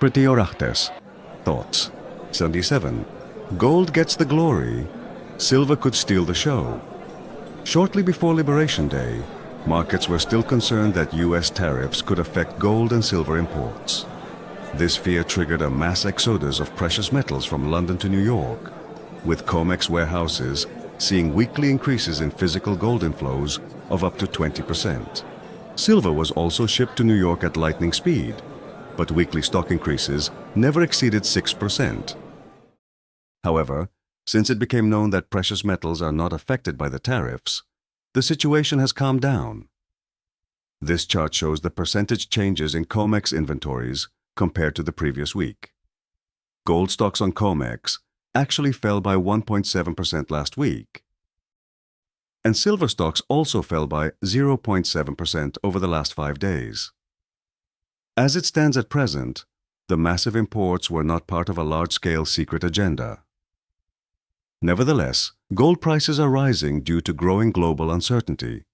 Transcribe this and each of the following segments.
Pretiorates Thoughts. 77. Gold gets the glory, silver could steal the show. Shortly before Liberation Day, markets were still concerned that U.S. tariffs could affect gold and silver imports. This fear triggered a mass exodus of precious metals from London to New York, with COMEX warehouses seeing weekly increases in physical gold inflows of up to 20%. Silver was also shipped to New York at lightning speed, but weekly stock increases never exceeded 6%. However, since it became known that precious metals are not affected by the tariffs, the situation has calmed down. This chart shows the percentage changes in COMEX inventories compared to the previous week. Gold stocks on COMEX actually fell by 1.7% last week, and silver stocks also fell by 0.7% over the last 5 days. As it stands at present, the massive imports were not part of a large-scale secret agenda. Nevertheless, gold prices are rising due to growing global uncertainty,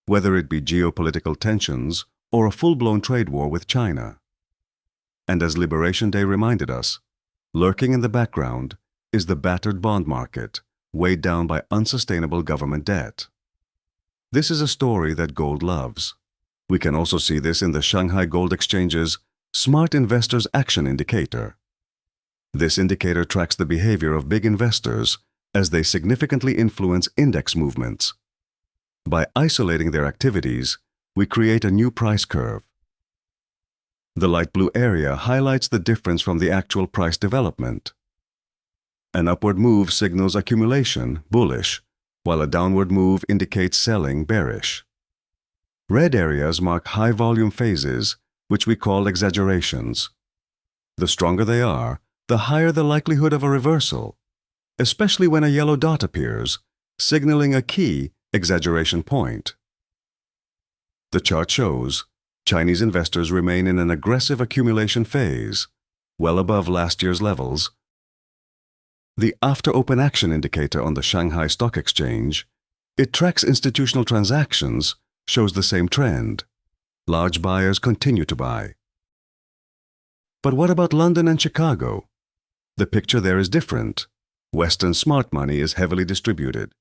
whether it be geopolitical tensions or a full-blown trade war with China. And as Liberation Day reminded us, lurking in the background is the battered bond market, weighed down by unsustainable government debt. This is a story that gold loves. We can also see this in the Shanghai Gold Exchange's Smart Investors Action Indicator. This indicator tracks the behavior of big investors as they significantly influence index movements. By isolating their activities, we create a new price curve. The light blue area highlights the difference from the actual price development. An upward move signals accumulation, bullish, while a downward move indicates selling, bearish. Red areas mark high-volume phases, which we call exaggerations. The stronger they are, the higher the likelihood of a reversal, especially when a yellow dot appears, signaling a key exaggeration point. The chart shows Chinese investors remain in an aggressive accumulation phase, well above last year's levels. The after-open action indicator on the Shanghai Stock Exchange, it tracks institutional transactions, shows the same trend. Large buyers continue to buy. But what about London and Chicago? The picture there is different. Western smart money is heavily distributed.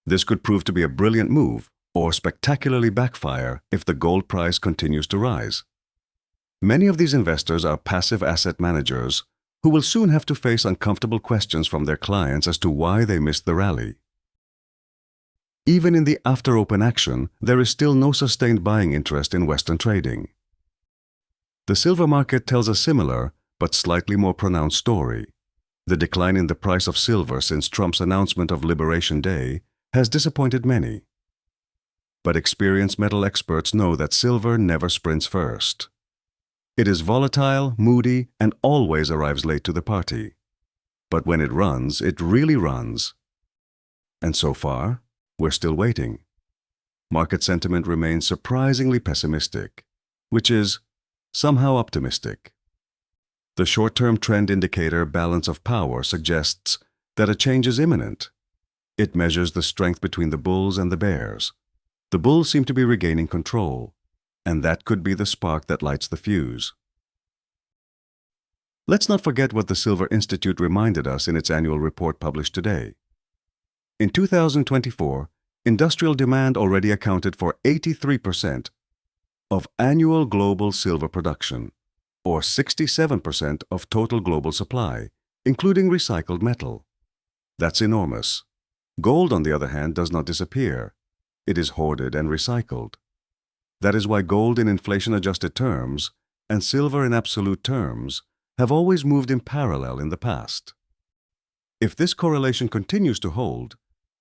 This could prove to be a brilliant move or spectacularly backfire if the gold price continues to rise. Many of these investors are passive asset managers who will soon have to face uncomfortable questions from their clients as to why they missed the rally. Even in the after-open action, there is still no sustained buying interest in Western trading. The silver market tells a similar but slightly more pronounced story. The decline in the price of silver since Trump's announcement of Liberation Day has disappointed many. But experienced metal experts know that silver never sprints first. It is volatile, moody, and always arrives late to the party. But when it runs, it really runs. And so far, we're still waiting. Market sentiment remains surprisingly pessimistic, which is somehow optimistic. The short-term trend indicator balance of power suggests that a change is imminent. It measures the strength between the bulls and the bears. The bulls seem to be regaining control, and that could be the spark that lights the fuse. Let's not forget what the Silver Institute reminded us in its annual report published today. In 2024, industrial demand already accounted for 83% of annual global silver production, or 67% of total global supply, including recycled metal. That's enormous. Gold, on the other hand, does not disappear. It is hoarded and recycled. That is why gold in inflation-adjusted terms and silver in absolute terms have always moved in parallel in the past. If this correlation continues to hold,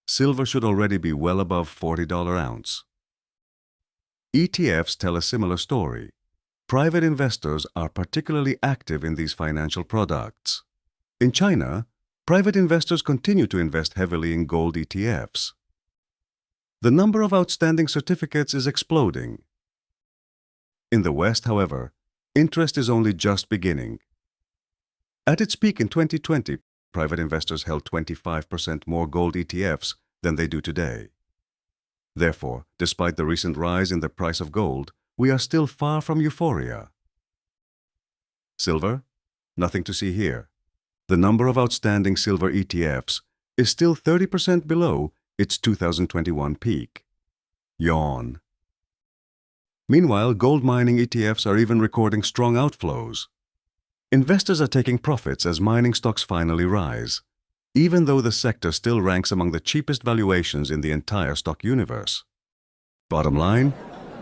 silver should already be well above $40 ounce. ETFs tell a similar story. Private investors are particularly active in these financial products. In China, private investors continue to invest heavily in gold ETFs. The number of outstanding certificates is exploding. In the West, however, interest is only just beginning. At its peak in 2020, private investors held 25% more gold ETFs than they do today. Therefore, despite the recent rise in the price of gold, we are still far from euphoria. Silver, Nothing to see here. The number of outstanding silver ETFs is still 30% below its 2021 peak. Yawn. Meanwhile, gold mining ETFs are even recording strong outflows. Investors are taking profits as mining stocks finally rise, even though the sector still ranks among the cheapest valuations in the entire stock universe. Bottom line,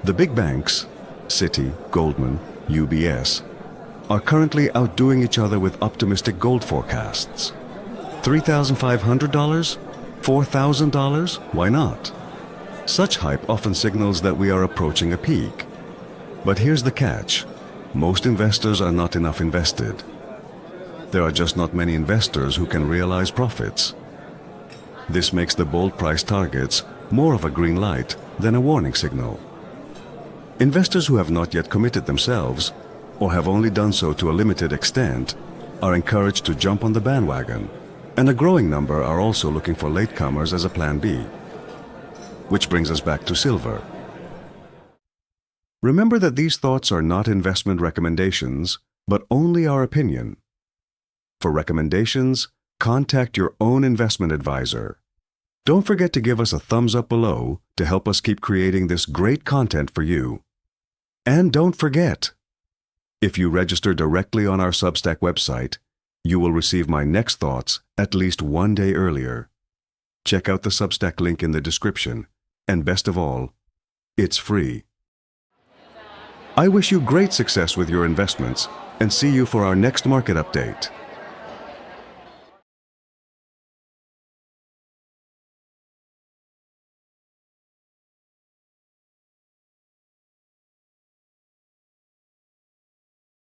the big banks, Citi, Goldman, UBS, are currently outdoing each other with optimistic gold forecasts. $3,500? $4,000? Why not? Such hype often signals that we are approaching a peak. But here's the catch. Most investors are not enough invested. There are just not many investors who can realize profits. This makes the bold price targets more of a green light than a warning signal. Investors who have not yet committed themselves, or have only done so to a limited extent, are encouraged to jump on the bandwagon, and a growing number are also looking for latecomers as a plan B. Which brings us back to silver. Remember that these thoughts are not investment recommendations, but only our opinion. For recommendations, contact your own investment advisor. Don't forget to give us a thumbs up below to help us keep creating this great content for you. And don't forget, if you register directly on our Substack website, you will receive my next thoughts at least one day earlier. Check out the Substack link in the description, and best of all, it's free. I wish you great success with your investments and see you for our next market update.